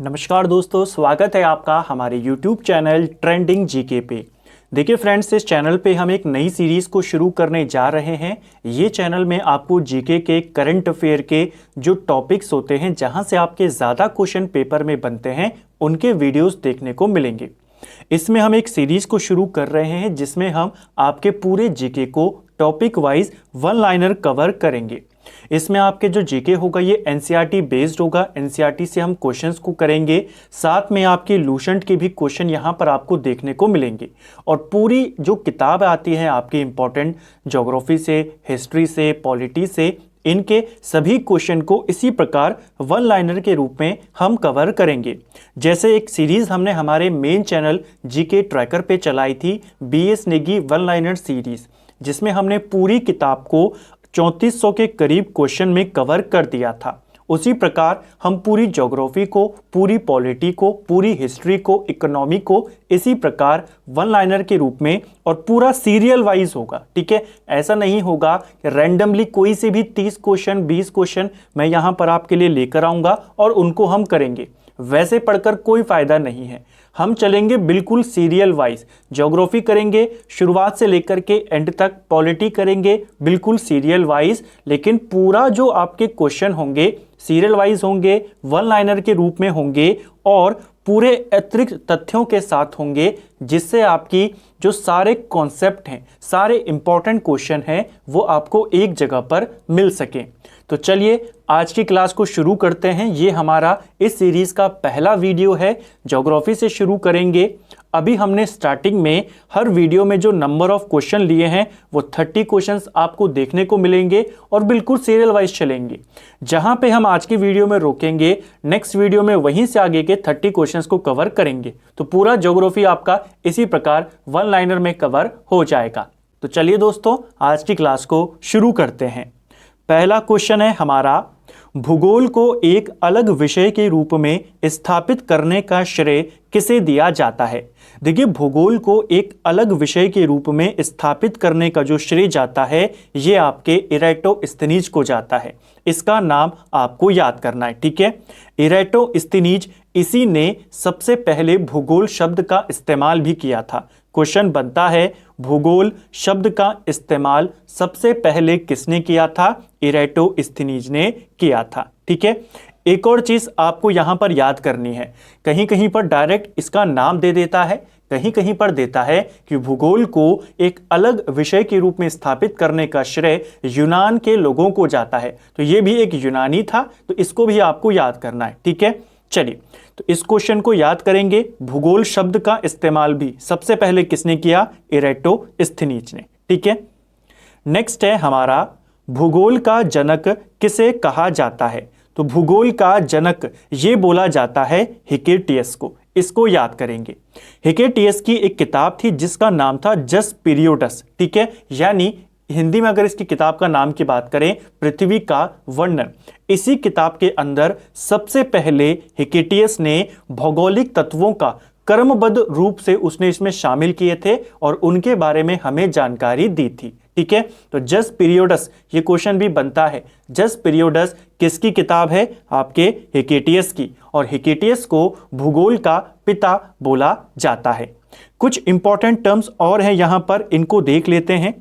नमस्कार दोस्तों, स्वागत है आपका हमारे YouTube चैनल ट्रेंडिंग जीके पे। देखिए फ्रेंड्स, इस चैनल पे हम एक नई सीरीज़ को शुरू करने जा रहे हैं। ये चैनल में आपको जीके के करंट अफेयर के जो टॉपिक्स होते हैं, जहां से आपके ज़्यादा क्वेश्चन पेपर में बनते हैं, उनके वीडियोस देखने को मिलेंगे। इसमें हम एक सीरीज़ को शुरू कर रहे हैं जिसमें हम आपके पूरे जीके को topic wise one liner cover करेंगे। इसमें आपके जो जीके होगा ये एनसीईआरटी बेस्ड होगा। एनसीईआरटी से हम क्वेश्चंस को करेंगे, साथ में आपके लूसेंट के भी क्वेश्चन यहाँ पर आपको देखने को मिलेंगे। और पूरी जो किताब आती है आपकी इंपॉर्टेंट ज्योग्राफी से, हिस्ट्री से, पॉलिटी से, इनके सभी क्वेश्चन को इसी प्रकार वन लाइनर के रूप में हम कवर करेंगे। जैसे एक सीरीज़ हमने हमारे मेन चैनल जीके ट्रैकर पे चलाई थी, BS Negi one liner series, जिसमें हमने पूरी किताब को 3400 के करीब क्वेश्चन में कवर कर दिया था। उसी प्रकार हम पूरी ज्योग्राफी को, पूरी पॉलिटी को, पूरी हिस्ट्री को, इकोनॉमी को इसी प्रकार वन लाइनर के रूप में और पूरा सीरियल वाइज होगा। ठीक है, ऐसा नहीं होगा कि रैंडमली कोई से भी 30 क्वेश्चन 20 क्वेश्चन मैं यहाँ पर आपके लिए लेकर आऊँगा और उनको हम करेंगे। वैसे पढ़कर कोई फायदा नहीं है। हम चलेंगे बिल्कुल सीरियल वाइज। ज्योग्राफी करेंगे शुरुआत से लेकर के एंड तक, पॉलिटी करेंगे बिल्कुल सीरियल वाइज, लेकिन पूरा जो आपके क्वेश्चन होंगे सीरियल वाइज होंगे, वन लाइनर के रूप में होंगे और पूरे अतिरिक्त तथ्यों के साथ होंगे, जिससे आपकी जो सारे कॉन्सेप्ट हैं, सारे इंपॉर्टेंट क्वेश्चन हैं, वो आपको एक जगह पर मिल सकें। तो चलिए आज की क्लास को शुरू करते हैं। ये हमारा इस सीरीज़ का पहला वीडियो है। ज्योग्राफी से शुरू करेंगे। अभी हमने स्टार्टिंग में हर वीडियो में जो नंबर ऑफ क्वेश्चन लिए हैं वो 30 क्वेश्चंस आपको देखने को मिलेंगे और बिल्कुल सीरियल वाइज चलेंगे। जहां पे हम आज की वीडियो में रोकेंगे, नेक्स्ट वीडियो में वहीं से आगे के 30 क्वेश्चंस को कवर करेंगे। तो पूरा ज्योग्राफी आपका इसी प्रकार वन लाइनर में कवर हो जाएगा। तो चलिए दोस्तों, आज की क्लास को शुरू करते हैं। पहला क्वेश्चन है हमारा, भूगोल को एक अलग विषय के रूप में स्थापित करने का श्रेय किसे दिया जाता है? देखिए, भूगोल को एक अलग विषय के रूप में स्थापित करने का जो श्रेय जाता है, ये आपके इराटोस्थेनीज को जाता है। इसका नाम आपको याद करना है। ठीक है, इराटोस्थेनीज, इसी ने सबसे पहले भूगोल शब्द का इस्तेमाल भी किया था। क्वेश्चन बनता है, भूगोल शब्द का इस्तेमाल सबसे पहले किसने किया था? इराटोस्थेनीज ने किया था। ठीक है, एक और चीज आपको यहां पर याद करनी है। कहीं कहीं पर डायरेक्ट इसका नाम दे देता है, कहीं कहीं पर देता है कि भूगोल को एक अलग विषय के रूप में स्थापित करने का श्रेय यूनान के लोगों को जाता है। तो ये भी एक यूनानी था, तो इसको भी आपको याद करना है। ठीक है, चलिए तो इस क्वेश्चन को याद करेंगे। भूगोल शब्द का इस्तेमाल भी सबसे पहले किसने किया? इराटोस्थेनीज ने। ठीक है, नेक्स्ट है हमारा, भूगोल का जनक किसे कहा जाता है? तो भूगोल का जनक ये बोला जाता है हिकेटियस को। इसको याद करेंगे। हिकेटियस की एक किताब थी जिसका नाम था जस पीरियोडस। ठीक है, यानी हिंदी में अगर इसकी किताब का नाम की बात करें, पृथ्वी का वर्णन। इसी किताब के अंदर सबसे पहले हिकेटियस ने भौगोलिक तत्वों का क्रमबद्ध रूप से उसने इसमें शामिल किए थे और उनके बारे में हमें जानकारी दी थी। ठीक है, तो जस पीरियोडस, ये क्वेश्चन भी बनता है, जस पीरियोडस किसकी किताब है? आपके हिकेटियस की। और हिकेटियस को भूगोल का पिता बोला जाता है। कुछ इंपॉर्टेंट टर्म्स और हैं यहां पर, इनको देख लेते हैं।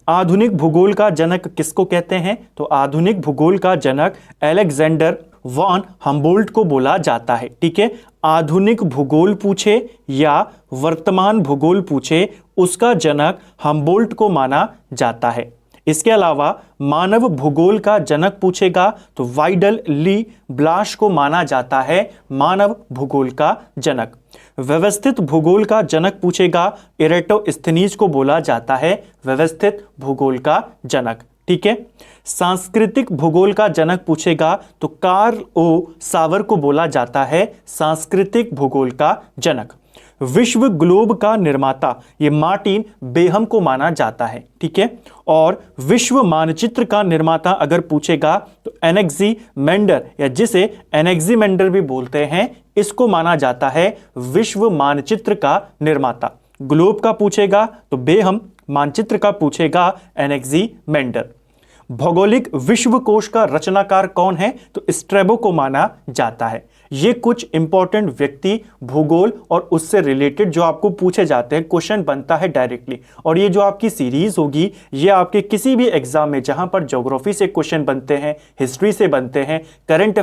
आधुनिक भूगोल का जनक किसको कहते हैं? तो आधुनिक भूगोल का जनक अलेक्जेंडर वॉन हम्बोल्ट को बोला जाता है। ठीक है, आधुनिक भूगोल पूछे या वर्तमान भूगोल पूछे, उसका जनक हम्बोल्ट को माना जाता है। इसके अलावा मानव भूगोल का जनक पूछेगा तो वाइडल ली ब्लाश को माना जाता है मानव भूगोल का जनक। व्यवस्थित भूगोल का जनक पूछेगा, इराटोस्थेनीज को बोला जाता है व्यवस्थित भूगोल का जनक। ठीक है, सांस्कृतिक भूगोल का जनक पूछेगा तो कार्ल ओ सावर को बोला जाता है सांस्कृतिक भूगोल का जनक। विश्व ग्लोब का निर्माता ये मार्टिन बेहम को माना जाता है। ठीक है, और विश्व मानचित्र का निर्माता अगर पूछेगा तो एनेक्सिमेंडर, या जिसे एनेक्सिमेंडर भी बोलते हैं, इसको माना जाता है विश्व मानचित्र का निर्माता। ग्लोब का पूछेगा तो बेहम, मानचित्र का पूछेगा एनेक्सिमेंडर। भौगोलिक विश्वकोश का रचनाकार कौन है? तो स्ट्रैबो को माना जाता है। ये कुछ इंपॉर्टेंट व्यक्ति, भूगोल और उससे रिलेटेड जो आपको पूछे जाते हैं, क्वेश्चन बनता है डायरेक्टली। और ये जो आपकी सीरीज होगी ये आपके किसी भी एग्जाम में जहां पर ज्योग्राफी से क्वेश्चन बनते हैं, हिस्ट्री से बनते हैं, करंट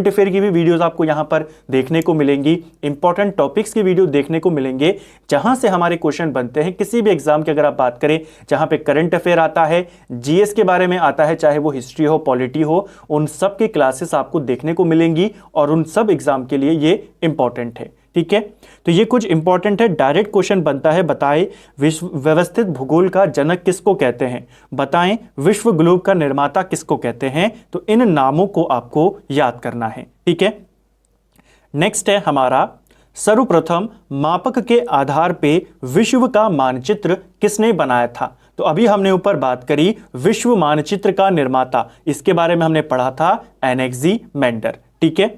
अफेयर की भी वीडियोस आपको यहां पर देखने को मिलेंगी, इंपॉर्टेंट टॉपिक्स की वीडियो देखने को मिलेंगे जहां से हमारे क्वेश्चन बनते हैं किसी भी एग्जाम की। अगर आप बात करें जहां पे करंट अफेयर आता है, जीएस के बारे में आता है, चाहे वो हिस्ट्री हो, पॉलिटी हो, उन सब की क्लासेस आपको देखने को मिलेंगी और उन सब एग्जाम के लिए ये इंपॉर्टेंट है। ठीक है, तो ये कुछ इंपॉर्टेंट है। डायरेक्ट क्वेश्चन बनता है, बताएं विश्व व्यवस्थित भूगोल का जनक किसको कहते हैं, बताएं विश्व ग्लोब का निर्माता किसको कहते हैं। तो इन नामों को आपको याद करना है। ठीक है, नेक्स्ट है हमारा, सर्वप्रथम मापक के आधार पे विश्व का मानचित्र किसने बनाया था। तो अभी हमने ऊपर बात करी विश्व मानचित्र का निर्माता, इसके बारे में हमने पढ़ा था एनेक्सिमेंडर। ठीक है,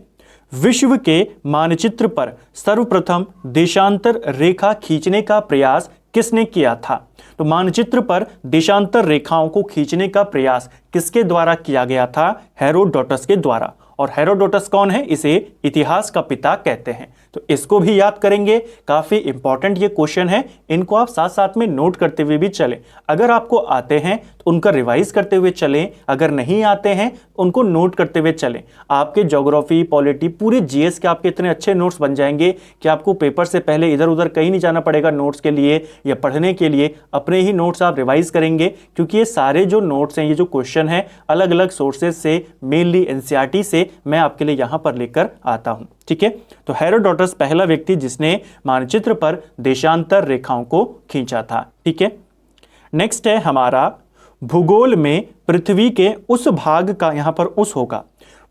विश्व के मानचित्र पर सर्वप्रथम देशांतर रेखा खींचने का प्रयास किसने किया था। तो मानचित्र पर देशांतर रेखाओं को खींचने का प्रयास किसके द्वारा किया गया था, हेरोडोटस के द्वारा। और हेरोडोटस कौन है, इसे इतिहास का पिता कहते हैं। तो इसको भी याद करेंगे, काफी इंपॉर्टेंट ये क्वेश्चन है, इनको आप साथ साथ में नोट करते हुए भी चलें। अगर आपको आते हैं तो उनका रिवाइज करते हुए चलें, अगर नहीं आते हैं तो उनको नोट करते हुए चलें। आपके ज्योग्राफी, पॉलिटी, पूरे जीएस के आपके इतने अच्छे नोट्स बन जाएंगे कि आपको पेपर से पहले इधर उधर कहीं नहीं जाना पड़ेगा नोट्स के लिए या पढ़ने के लिए, अपने ही नोट्स आप रिवाइज करेंगे। क्योंकि ये सारे जो नोट्स हैं, ये जो क्वेश्चन है, अलग अलग सोर्सेज से, मेनली एनसीईआरटी से मैं आपके लिए यहां पर लेकर आता हूं। ठीक है, तो हेरोडोटस पहला व्यक्ति जिसने मानचित्र पर देशांतर रेखाओं को खींचा था। ठीक है, नेक्स्ट है हमारा, भूगोल में पृथ्वी के उस भाग का, यहां पर उस होगा,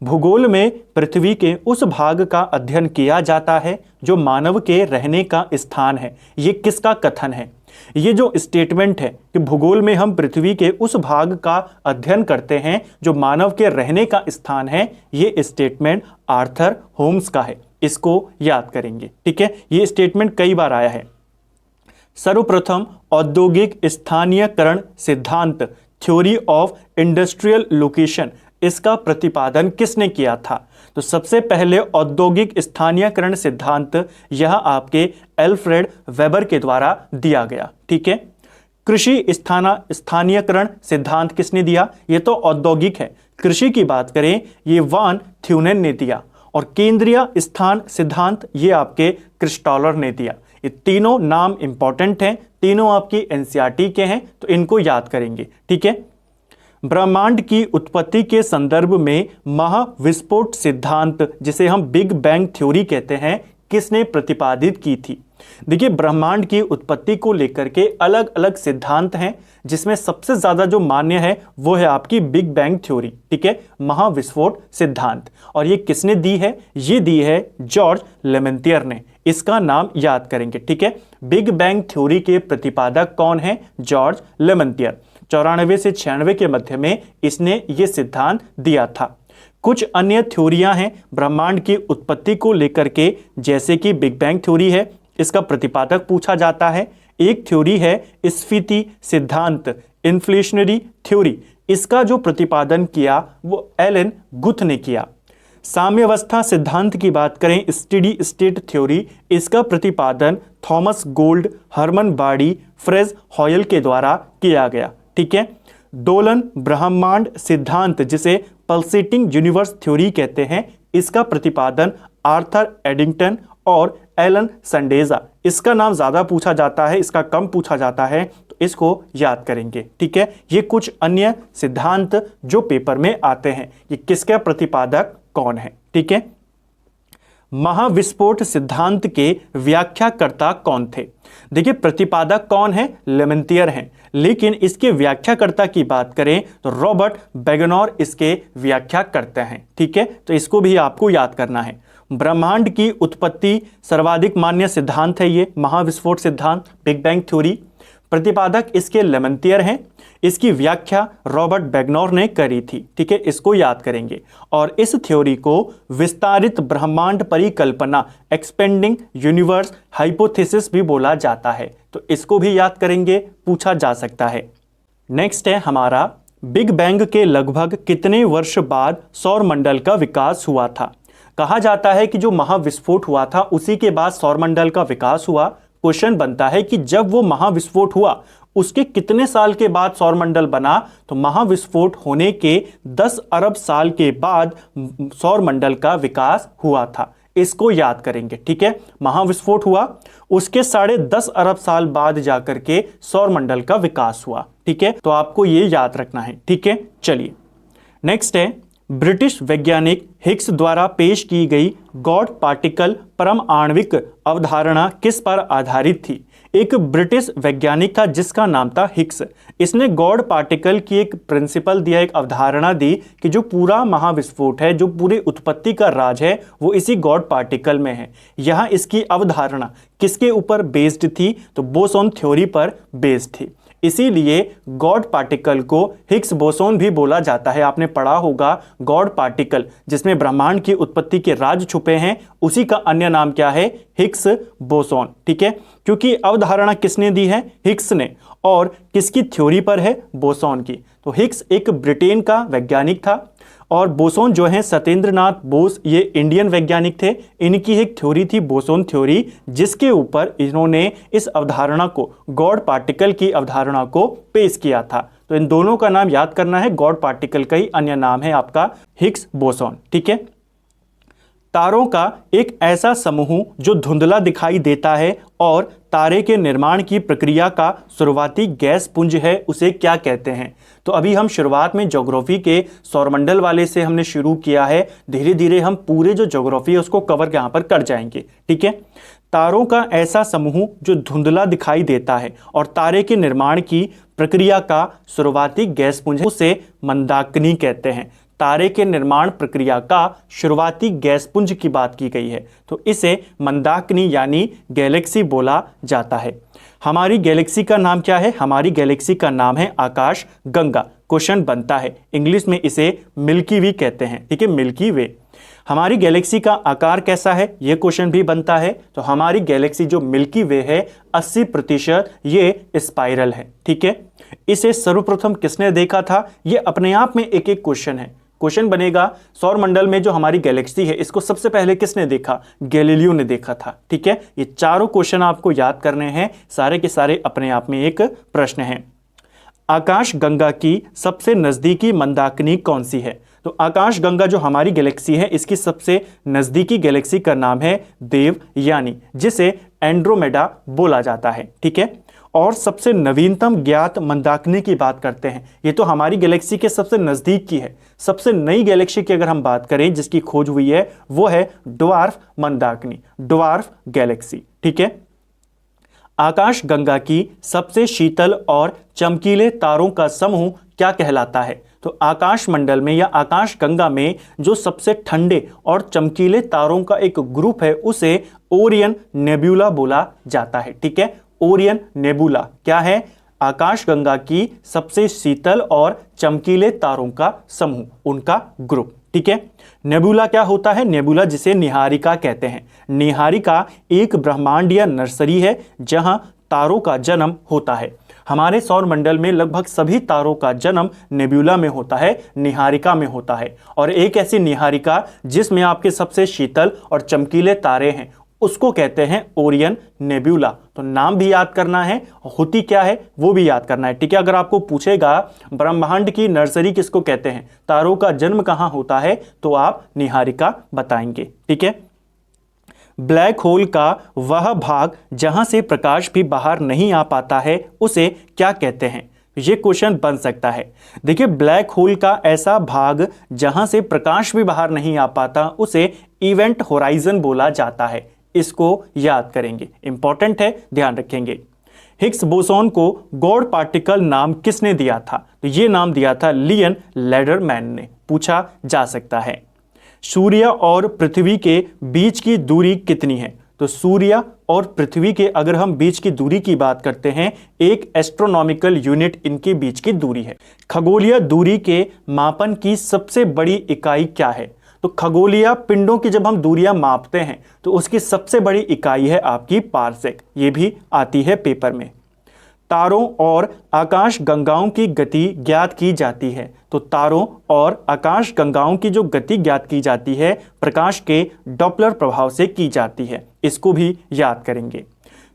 भूगोल में पृथ्वी के उस भाग का अध्ययन किया जाता है जो मानव के रहने का स्थान है। ये किसका कथन है, ये जो स्टेटमेंट है कि भूगोल में हम पृथ्वी के उस भाग का अध्ययन करते हैं जो मानव के रहने का स्थान है, ये स्टेटमेंट आर्थर होम्स का है। इसको याद करेंगे। ठीक है, ये स्टेटमेंट कई बार आया है। सर्वप्रथम औद्योगिक स्थानीयकरण सिद्धांत, थ्योरी ऑफ इंडस्ट्रियल लोकेशन, इसका प्रतिपादन किसने किया था। तो सबसे पहले औद्योगिक स्थानीयकरण सिद्धांत यह आपके एल्फ्रेड वेबर के द्वारा दिया गया। ठीक है, कृषि स्थानीयकरण सिद्धांत किसने दिया, ये तो औद्योगिक है। कृषि की बात करें ये वान थ्यूनेन ने दिया, और केंद्रीय स्थान सिद्धांत ये आपके क्रिस्टॉलर ने दिया। ये तीनों नाम इंपॉर्टेंट हैं, तीनों आपकी एनसीईआरटी के हैं, तो इनको याद करेंगे। ठीक है, ब्रह्मांड की उत्पत्ति के संदर्भ में महाविस्फोट सिद्धांत, जिसे हम बिग बैंग थ्योरी कहते हैं, किसने प्रतिपादित की थी। देखिए, ब्रह्मांड की उत्पत्ति को लेकर के अलग अलग सिद्धांत हैं, जिसमें सबसे ज्यादा जो मान्य है वो है आपकी बिग बैंग थ्योरी। ठीक है, महाविस्फोट सिद्धांत। और ये किसने दी है, ये दी है जॉर्ज लेमेंतियर ने। इसका नाम याद करेंगे। ठीक है, बिग बैंग थ्योरी के प्रतिपादक कौन है, जॉर्ज लेमेंतियर। 94 से 96 के मध्य में इसने ये सिद्धांत दिया था। कुछ अन्य थ्योरियां हैं ब्रह्मांड की उत्पत्ति को लेकर के, जैसे कि बिग बैंग थ्योरी है, इसका प्रतिपादक पूछा जाता है। एक थ्योरी है स्फीति सिद्धांत, इन्फ्लेशनरी थ्योरी, इसका जो प्रतिपादन किया वो एलन गुथ ने किया। साम्यावस्था सिद्धांत की बात करें, स्टेडी स्टेट थ्योरी, इसका प्रतिपादन थॉमस गोल्ड, हरमन बाडी, फ्रेज हॉयल के द्वारा किया गया। ठीक है, दोलन ब्रह्मांड सिद्धांत, जिसे पल्सेटिंग यूनिवर्स थ्योरी कहते हैं, इसका प्रतिपादन आर्थर एडिंगटन और एलन संडेजा। इसका नाम ज्यादा पूछा जाता है, इसका कम पूछा जाता है, तो इसको याद करेंगे। ठीक है, ये कुछ अन्य सिद्धांत जो पेपर में आते हैं, ये किसका प्रतिपादक कौन है। ठीक है, महाविस्फोट सिद्धांत के व्याख्याकर्ता कौन थे। देखिए, प्रतिपादक कौन है, लेमेंतियर हैं, लेकिन इसके व्याख्याकर्ता की बात करें तो रॉबर्ट बेगनॉर इसके व्याख्या करते हैं। ठीक है, तो इसको भी आपको याद करना है। ब्रह्मांड की उत्पत्ति सर्वाधिक मान्य सिद्धांत है ये महाविस्फोट सिद्धांत, बिग बैंग थ्योरी। प्रतिपादक इसके लेमेंतियर हैं, इसकी व्याख्या रॉबर्ट बेगनॉर ने करी थी। ठीक है, इसको याद करेंगे। और इस थ्योरी को विस्तारित ब्रह्मांड परिकल्पना, एक्सपेंडिंग यूनिवर्स हाइपोथेसिस भी बोला जाता है, तो इसको भी याद करेंगे, पूछा जा सकता है। नेक्स्ट है हमारा, बिग बैंग के लगभग कितने वर्ष बाद सौर मंडल का विकास हुआ था। कहा जाता है कि जो महाविस्फोट हुआ था उसी के बाद सौरमंडल का विकास हुआ। क्वेश्चन बनता है कि जब वो महाविस्फोट हुआ उसके कितने साल के बाद सौरमंडल बना, तो महाविस्फोट होने के 10 अरब साल के बाद सौरमंडल का विकास हुआ था। इसको याद करेंगे, ठीक है। महाविस्फोट हुआ, उसके 10.5 अरब साल बाद जाकर के सौरमंडल का विकास हुआ, ठीक है। तो आपको ये याद रखना है, ठीक है। चलिए नेक्स्ट है, ब्रिटिश वैज्ञानिक हिग्स द्वारा पेश की गई गॉड पार्टिकल परम आणविक अवधारणा किस पर आधारित थी। एक ब्रिटिश वैज्ञानिक था जिसका नाम था हिग्स। इसने गॉड पार्टिकल की एक प्रिंसिपल दिया, एक अवधारणा दी कि जो पूरा महाविस्फोट है, जो पूरी उत्पत्ति का राज है, वो इसी गॉड पार्टिकल में है। यहाँ इसकी अवधारणा किसके ऊपर बेस्ड थी, तो बोसोन थ्योरी पर बेस्ड थी। इसीलिए गॉड पार्टिकल को हिग्स बोसोन भी बोला जाता है। आपने पढ़ा होगा गॉड पार्टिकल जिसमें ब्रह्मांड की उत्पत्ति के राज छुपे हैं, उसी का अन्य नाम क्या है, हिग्स बोसोन, ठीक है। क्योंकि अवधारणा किसने दी है, हिग्स ने, और किसकी थ्योरी पर है, बोसोन की। तो हिग्स एक ब्रिटेन का वैज्ञानिक था और बोसोन जो है सत्येंद्रनाथ बोस, ये इंडियन वैज्ञानिक थे। इनकी एक थ्योरी थी बोसोन थ्योरी, जिसके ऊपर इन्होंने इस अवधारणा को, गॉड पार्टिकल की अवधारणा को पेश किया था। तो इन दोनों का नाम याद करना है, गॉड पार्टिकल का ही अन्य नाम है आपका हिग्स बोसोन, ठीक है। तारों का एक ऐसा समूह जो धुंधला दिखाई देता है और तारे के निर्माण की प्रक्रिया का शुरुआती गैस पुंज है, उसे क्या कहते हैं। तो अभी हम शुरुआत में ज्योग्राफी के सौरमंडल वाले से हमने शुरू किया है, धीरे धीरे हम पूरे जो ज्योग्राफी है उसको कवर यहाँ पर कर जाएंगे, ठीक है। तारों का ऐसा समूह जो धुंधला दिखाई देता है और तारे के निर्माण की प्रक्रिया का शुरुआती गैस पुंज है, उसे मंदाकिनी कहते हैं। तारे के निर्माण प्रक्रिया का शुरुआती गैस पुंज की बात की गई है, तो इसे मंदाकिनी यानी गैलेक्सी बोला जाता है। हमारी गैलेक्सी का नाम क्या है, हमारी गैलेक्सी का नाम है आकाश गंगा। क्वेश्चन बनता है, इंग्लिश में इसे मिल्की वे कहते हैं, ठीक है, मिल्की वे। हमारी गैलेक्सी का आकार कैसा है, यह क्वेश्चन भी बनता है। तो हमारी गैलेक्सी जो मिल्की वे है 80% ये स्पाइरल है, ठीक है। इसे सर्वप्रथम किसने देखा था, यह अपने आप में एक एक क्वेश्चन है। क्वेश्चन बनेगा सौरमंडल में जो हमारी गैलेक्सी है इसको सबसे पहले किसने देखा, गैलीलियो ने देखा था, ठीक है। ये चारों क्वेश्चन आपको याद करने हैं, सारे के सारे अपने आप में एक प्रश्न है। आकाश गंगा की सबसे नजदीकी मंदाकिनी कौन सी है। तो आकाश गंगा जो हमारी गैलेक्सी है इसकी सबसे नजदीकी गैलेक्सी का नाम है देवयानी, जिसे एंड्रोमेडा बोला जाता है, ठीक है। और सबसे नवीनतम ज्ञात मंदाकिनी की बात करते हैं, ये तो हमारी गैलेक्सी के सबसे नजदीक की है। सबसे नई गैलेक्सी की अगर हम बात करें जिसकी खोज हुई है वो है ड्वार्फ मंदाकिनी, ड्वार्फ गैलेक्सी, ठीक है। आकाश गंगा की सबसे शीतल और चमकीले तारों का समूह क्या कहलाता है। तो आकाश मंडल में या आकाश गंगा में जो सबसे ठंडे और चमकीले तारों का एक ग्रुप है उसे ओरियन नेबुला बोला जाता है, ठीक है। ओरियन नेबुला क्या है, आकाश गंगा की सबसे शीतल और चमकीले तारों का समूह, उनका ग्रुप, ठीक है। नेबुला क्या होता है, नेबुला जिसे निहारिका कहते हैं। निहारिका एक ब्रह्मांडीय नर्सरी है जहां तारों का जन्म होता है। हमारे सौरमंडल में लगभग सभी तारों का जन्म नेबुला में होता है, निहारिका में होता है। और एक ऐसी निहारिका जिसमें आपके सबसे शीतल और चमकीले तारे हैं उसको कहते हैं ओरियन नेबुला। तो नाम भी याद करना है, होती क्या है वो भी याद करना है, ठीक है। अगर आपको पूछेगा ब्रह्मांड की नर्सरी किसको कहते हैं, तारों का जन्म कहाँ होता है, तो आप निहारिका बताएंगे, ठीक है। ब्लैक होल का वह भाग जहां से प्रकाश भी बाहर नहीं आ पाता है उसे क्या कहते हैं। ये क्वेश्चन बन सकता है। देखिए ब्लैक होल का ऐसा भाग जहां से प्रकाश भी बाहर नहीं आ पाता उसे इवेंट होराइजन बोला जाता है। इसको याद करेंगे, इंपॉर्टेंट है, ध्यान रखेंगे। हिग्स बोसोन को गॉड पार्टिकल नाम किसने दिया था। तो ये नाम दिया था लियन लेडरमैन ने, पूछा जा सकता है। सूर्य और पृथ्वी के बीच की दूरी कितनी है। तो सूर्य और पृथ्वी के अगर हम बीच की दूरी की बात करते हैं, एक एस्ट्रोनॉमिकल यूनिट इनके बीच की दूरी है। खगोलीय दूरी के मापन की सबसे बड़ी इकाई क्या है। तो खगोलीय पिंडों की जब हम दूरियां मापते हैं तो उसकी सबसे बड़ी इकाई है आपकी पारसेक, ये भी आती है पेपर में। तारों और आकाश गंगाओं की गति ज्ञात की जाती है। तो तारों और आकाश गंगाओं की जो गति ज्ञात की जाती है प्रकाश के डॉपलर प्रभाव से की जाती है। इसको भी याद करेंगे।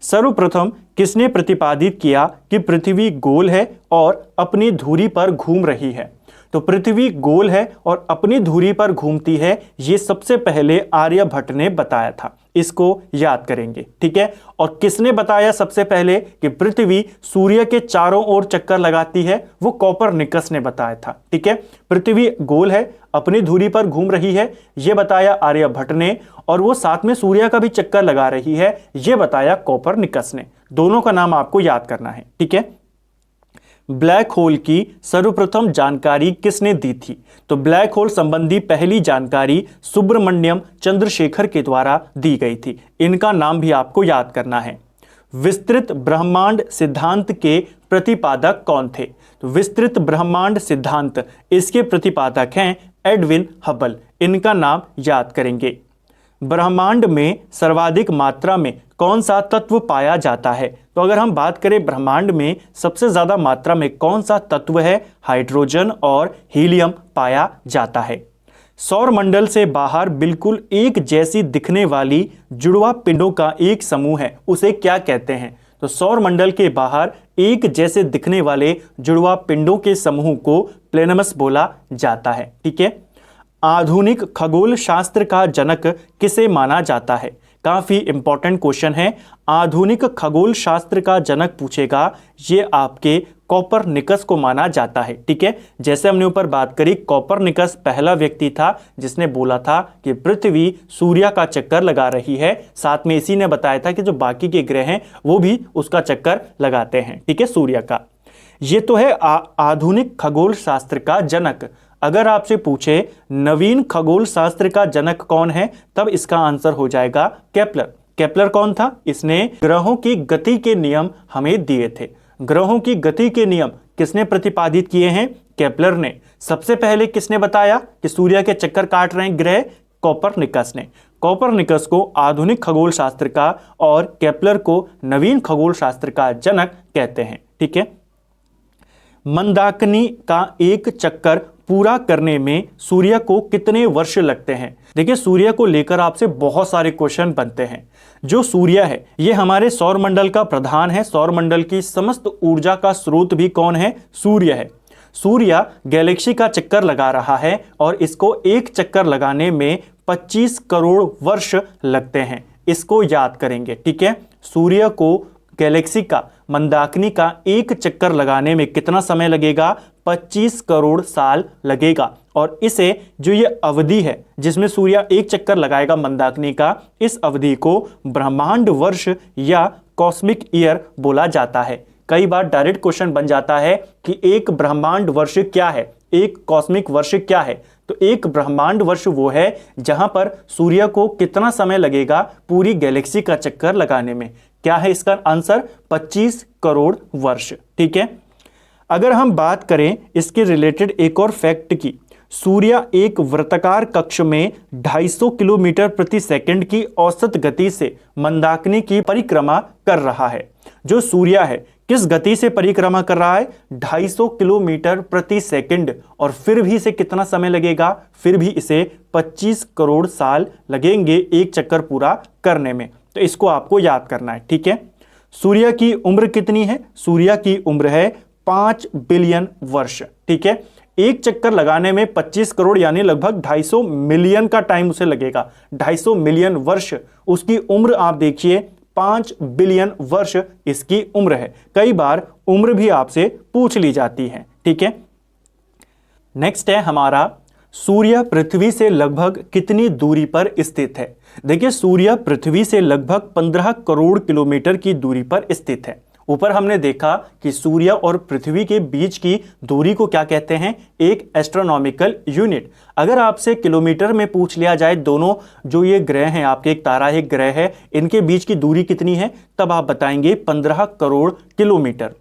सर्वप्रथम किसने प्रतिपादित किया कि पृथ्वी गोल है और अपनी धुरी पर घूम रही है? तो पृथ्वी गोल है और अपनी धुरी पर घूमती है, ये सबसे पहले आर्यभट्ट ने बताया था। इसको याद करेंगे, ठीक है। और किसने बताया सबसे पहले कि पृथ्वी सूर्य के चारों ओर चक्कर लगाती है? वो कोपरनिकस ने बताया था, ठीक है। पृथ्वी गोल है, अपनी धुरी पर घूम रही है, ये बताया आर्यभट्ट ने, और वो साथ में सूर्य का भी चक्कर लगा रही है, ये बताया कोपरनिकस ने। दोनों का नाम आपको याद करना है, ठीक है। ब्लैक होल की सर्वप्रथम जानकारी किसने दी थी? तो ब्लैक होल संबंधी पहली जानकारी सुब्रमण्यम चंद्रशेखर के द्वारा दी गई थी। इनका नाम भी आपको याद करना है। विस्तृत ब्रह्मांड सिद्धांत के प्रतिपादक कौन थे? तो विस्तृत ब्रह्मांड सिद्धांत, इसके प्रतिपादक हैं एडविन हबल। इनका नाम याद करेंगे। ब्रह्मांड में सर्वाधिक मात्रा में कौन सा तत्व पाया जाता है? तो अगर हम बात करें ब्रह्मांड में सबसे ज्यादा मात्रा में कौन सा तत्व है? हाइड्रोजन और हीलियम पाया जाता है। सौर मंडल से बाहर बिल्कुल एक जैसी दिखने वाली जुड़वा पिंडों का एक समूह है, उसे क्या कहते हैं? तो सौर मंडल के बाहर एक जैसे दिखने वाले जुड़वा पिंडों के समूह को प्लेनेमस बोला जाता है, ठीक है। आधुनिक खगोल शास्त्र का जनक किसे माना जाता है? काफी इंपॉर्टेंट क्वेश्चन है। आधुनिक खगोल शास्त्र का जनक पूछेगा, ये आपके कोपरनिकस को माना जाता है, ठीक है। जैसे हमने ऊपर बात करी, कोपरनिकस पहला व्यक्ति था जिसने बोला था कि पृथ्वी सूर्य का चक्कर लगा रही है। साथ में इसी ने बताया था कि जो बाकी के ग्रह हैं वो भी उसका चक्कर लगाते हैं, ठीक है, सूर्य का। ये तो है आधुनिक खगोल शास्त्र का जनक। अगर आपसे पूछे नवीन खगोल शास्त्र का जनक कौन है, तब इसका आंसर हो जाएगा केपलर। केपलर कौन था? इसने ग्रहों की गति के नियम हमें दिए थे। ग्रहों की गति के नियम किसने प्रतिपादित किए हैं? केपलर ने। सबसे पहले किसने बताया कि सूर्य के चक्कर काट रहे हैं ग्रह? कोपरनिकस ने। कोपरनिकस को आधुनिक खगोल शास्त्र का और केपलर को नवीन खगोल शास्त्र का जनक कहते हैं, ठीक है। मंदाकिनी का एक चक्कर पूरा करने में सूर्य को कितने वर्ष लगते हैं? देखिए, सूर्य को लेकर आपसे बहुत सारे क्वेश्चन बनते हैं। जो सूर्य है ये हमारे सौर मंडल का प्रधान है। सौर मंडल की समस्त ऊर्जा का स्रोत भी कौन है? सूर्य है। सूर्य गैलेक्सी का चक्कर लगा रहा है और इसको एक चक्कर लगाने में 25 करोड़ वर्ष लगते हैं। इसको याद करेंगे, ठीक है। सूर्य को गैलेक्सी का, मंदाकिनी का एक चक्कर लगाने में कितना समय लगेगा? 25 करोड़ साल लगेगा। और इसे जो ये अवधि है जिसमें सूर्य एक चक्कर लगाएगा मंदाकिनी का, इस अवधि को ब्रह्मांड वर्ष या कॉस्मिक ईयर बोला जाता है। कई बार डायरेक्ट क्वेश्चन बन जाता है कि एक ब्रह्मांड वर्ष क्या है, एक कॉस्मिक वर्ष क्या है? तो एक ब्रह्मांड वर्ष वो है जहां पर सूर्य को कितना समय लगेगा पूरी गैलेक्सी का चक्कर लगाने में। क्या है इसका आंसर? 25 करोड़ वर्ष, ठीक है। अगर हम बात करें इसके रिलेटेड एक और फैक्ट की, सूर्य एक वृत्ताकार कक्ष में 250 किलोमीटर प्रति सेकंड की औसत गति से मंदाकिनी की परिक्रमा कर रहा है। जो सूर्य है किस गति से परिक्रमा कर रहा है? 250 किलोमीटर प्रति सेकंड। और फिर भी इसे कितना समय लगेगा? फिर भी इसे 25 करोड़ साल लगेंगे एक चक्कर पूरा करने में। तो इसको आपको याद करना है, ठीक है। सूर्य की उम्र कितनी है? सूर्य की उम्र है 5 बिलियन वर्ष, ठीक है। एक चक्कर लगाने में 25 करोड़ यानी लगभग 250 मिलियन का टाइम उसे लगेगा। 250 मिलियन वर्ष उसकी उम्र। आप देखिए 5 बिलियन वर्ष इसकी उम्र है। कई बार उम्र भी आपसे पूछ ली जाती है, ठीक है। नेक्स्ट है हमारा, सूर्य पृथ्वी से लगभग कितनी दूरी पर स्थित है? देखिए, सूर्य पृथ्वी से लगभग 15 करोड़ किलोमीटर की दूरी पर स्थित है। ऊपर हमने देखा कि सूर्य और पृथ्वी के बीच की दूरी को क्या कहते हैं? एक एस्ट्रोनॉमिकल यूनिट। अगर आपसे किलोमीटर में पूछ लिया जाए दोनों जो ये ग्रह हैं, आपके एक तारा है एक ग्रह है, इनके बीच की दूरी कितनी है, तब आप बताएंगे 15 करोड़ किलोमीटर।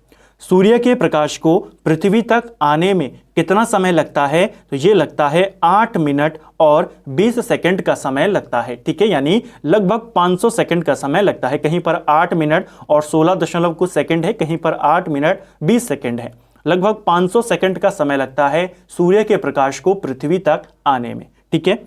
सूर्य के प्रकाश को पृथ्वी तक आने में कितना समय लगता है? तो ये लगता है 8 मिनट और 20 सेकंड का समय लगता है। ठीक है, यानी लगभग 500 सेकंड का समय लगता है। कहीं पर 8 मिनट और 16 दशमलव कुछ सेकंड है, कहीं पर 8 मिनट 20 सेकंड है। लगभग 500 सेकंड का समय लगता है सूर्य के प्रकाश को पृथ्वी तक आने में। ठीक है,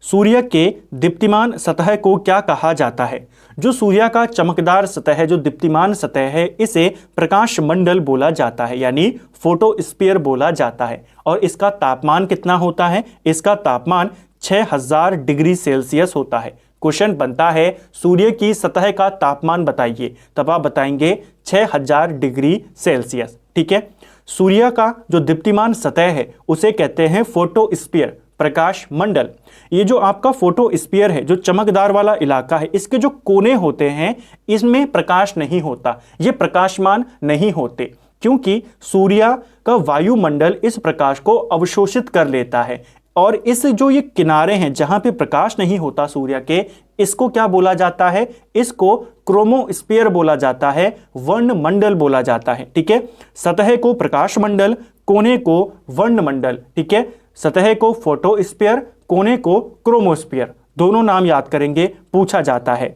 सूर्य के दीप्तिमान सतह को क्या कहा जाता है? जो सूर्य का चमकदार सतह है, जो दीप्तिमान सतह है, इसे प्रकाश मंडल बोला जाता है, यानी फोटोस्फीयर बोला जाता है। और इसका तापमान कितना होता है? इसका तापमान 6000 डिग्री सेल्सियस होता है। क्वेश्चन बनता है सूर्य की सतह का तापमान बताइए, तब आप बताएंगे 6000 डिग्री सेल्सियस। ठीक है, सूर्य का जो दीप्तिमान सतह है उसे कहते हैं फोटोस्फीयर, प्रकाश मंडल। ये जो आपका फोटोस्फीयर है, जो चमकदार वाला इलाका है, इसके जो कोने होते हैं इसमें प्रकाश नहीं होता, ये प्रकाशमान नहीं होते, क्योंकि सूर्य का वायुमंडल इस प्रकाश को अवशोषित कर लेता है। और इस जो ये किनारे हैं जहां पे प्रकाश नहीं होता सूर्य के, इसको क्या बोला जाता है? इसको क्रोमोस्फीयर बोला जाता है, वर्णमंडल बोला जाता है। ठीक है, सतह को प्रकाश मंडल, कोने को वर्णमंडल। ठीक है, सतह को फोटोस्फीयर, कोने को क्रोमोस्फीयर, दोनों नाम याद करेंगे, पूछा जाता है।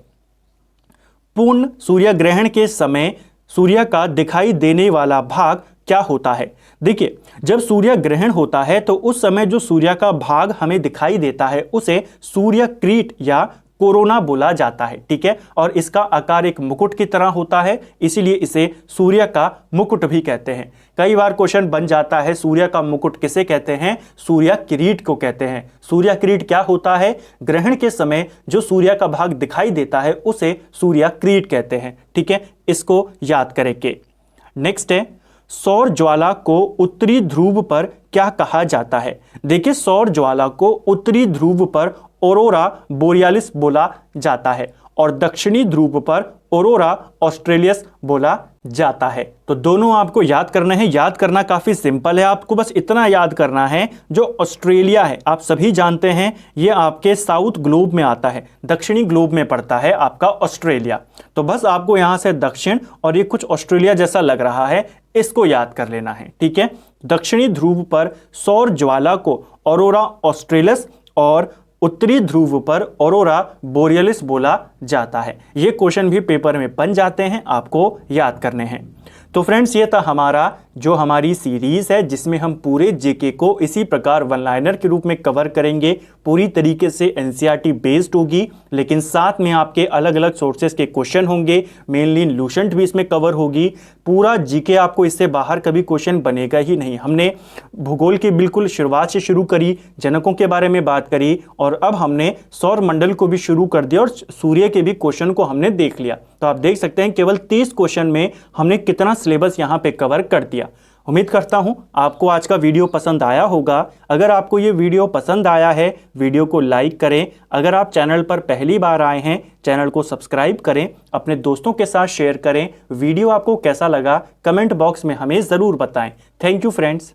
पूर्ण सूर्य ग्रहण के समय सूर्य का दिखाई देने वाला भाग क्या होता है? देखिए, जब सूर्य ग्रहण होता है तो उस समय जो सूर्य का भाग हमें दिखाई देता है उसे सूर्य क्रीट या कोरोना बोला जाता है। ठीक है, और इसका आकार एक मुकुट की तरह होता है, इसीलिए इसे सूर्य का मुकुट भी कहते हैं। कई बार क्वेश्चन बन जाता है सूर्य का मुकुट किसे कहते हैं? सूर्य किरीट को कहते हैं। सूर्य किरीट क्या होता है? ग्रहण के समय जो सूर्य का भाग दिखाई देता है उसे सूर्य किरीट कहते हैं। ठीक है, इसको याद करेंगे। नेक्स्ट है, सौर ज्वाला को उत्तरी ध्रुव पर क्या कहा जाता है? देखिए, सौर ज्वाला को उत्तरी ध्रुव पर ऑरोरा बोरियालिस बोला जाता है और दक्षिणी ध्रुव पर ऑरोरा ऑस्ट्रेलियस बोला जाता है। तो दोनों आपको याद करना है। याद करना काफी सिंपल है, आपको बस इतना याद करना है, जो ऑस्ट्रेलिया है आप सभी जानते हैं ये आपके साउथ ग्लोब में आता है, दक्षिणी ग्लोब में पड़ता है आपका ऑस्ट्रेलिया। तो बस आपको यहां से दक्षिण और ये कुछ ऑस्ट्रेलिया जैसा लग रहा है, इसको याद कर लेना है। ठीक है, दक्षिणी ध्रुव पर सौर ज्वाला को ऑरोरा ऑस्ट्रेलिस और उत्तरी ध्रुव पर ऑरोरा बोरियलिस बोला जाता है। ये क्वेश्चन भी पेपर में बन जाते हैं, आपको याद करने हैं। तो फ्रेंड्स, ये था हमारी सीरीज है जिसमें हम पूरे जीके को इसी प्रकार वन लाइनर के रूप में कवर करेंगे। पूरी तरीके से एनसीईआरटी बेस्ड होगी, लेकिन साथ में आपके अलग अलग सोर्सेज के क्वेश्चन होंगे, मेनली लूसेंट भी इसमें कवर होगी। पूरा जीके आपको इससे बाहर कभी क्वेश्चन बनेगा ही नहीं। हमने भूगोल की बिल्कुल शुरुआत से शुरू करी, जनकों के बारे में बात करी, और अब हमने सौर मंडल को भी शुरू कर दिया और सूर्य के भी क्वेश्चन को हमने देख लिया। तो आप देख सकते हैं केवल 30 क्वेश्चन में हमने कितना सिलेबस यहाँ पे कवर कर दिया। उम्मीद करता हूं आपको आज का वीडियो पसंद आया होगा। अगर आपको ये वीडियो पसंद आया है, वीडियो को लाइक करें। अगर आप चैनल पर पहली बार आए हैं, चैनल को सब्सक्राइब करें, अपने दोस्तों के साथ शेयर करें। वीडियो आपको कैसा लगा कमेंट बॉक्स में हमें ज़रूर बताएं। Thank you friends.